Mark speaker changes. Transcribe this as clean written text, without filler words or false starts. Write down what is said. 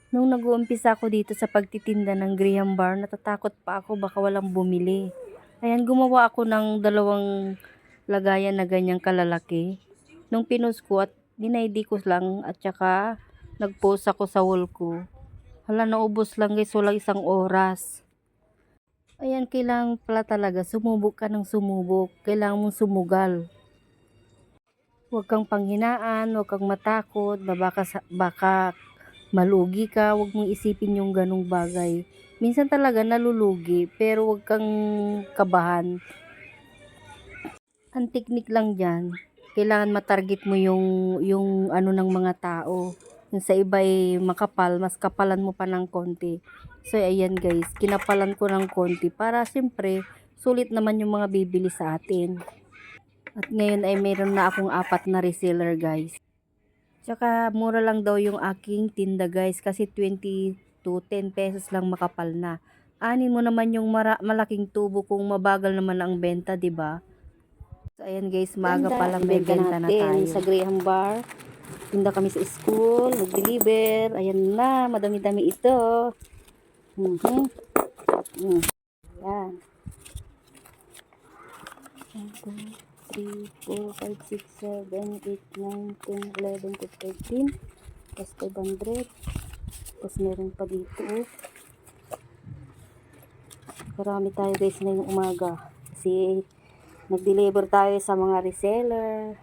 Speaker 1: Nung nag-uumpisa ako dito sa pagtitinda ng graham bar, natatakot pa ako baka walang bumili. Ayan, gumawa ako ng dalawang lagayan na ganyang kalalaki. Nung pinost ko at dinaidi ko lang at saka nag-post ako sa wall ko. Hala, naubos lang guys, walang isang oras. Ayan, kailangan pala talaga sumubok ka ng sumubok. Kailangan mong sumugal. Huwag kang panghinaan, huwag kang matakot na baka malugi ka, huwag mong isipin yung ganong bagay. Minsan talaga nalulugi, pero huwag kang kabahan. Ang teknik lang dyan, kailangan matarget mo yung ano ng mga tao. Yung sa iba ay makapal, mas kapalan mo pa ng konti. So ayan guys, kinapalan ko ng konti para siyempre sulit naman yung mga bibili sa atin. At ngayon ay meron na akong 4 na reseller guys. Tsaka mura lang daw yung aking tinda guys kasi 20 to 10 pesos lang makapal na. Anin mo naman yung malaking tubo kung mabagal naman ang benta, 'di ba? So ayan guys, maaga pa lang may benta na tayo. Sa graham bar, tinda kami sa school, nag-deliver. Ayan na, madami-dami ito. Yan. 3, 4, 5, 6, 7, 8, 9, 10, 11, 12, 13. Plus 500. Tapos meron pa dito. Marami tayo guys ngayong umaga. Kasi nag-deliver tayo sa mga reseller.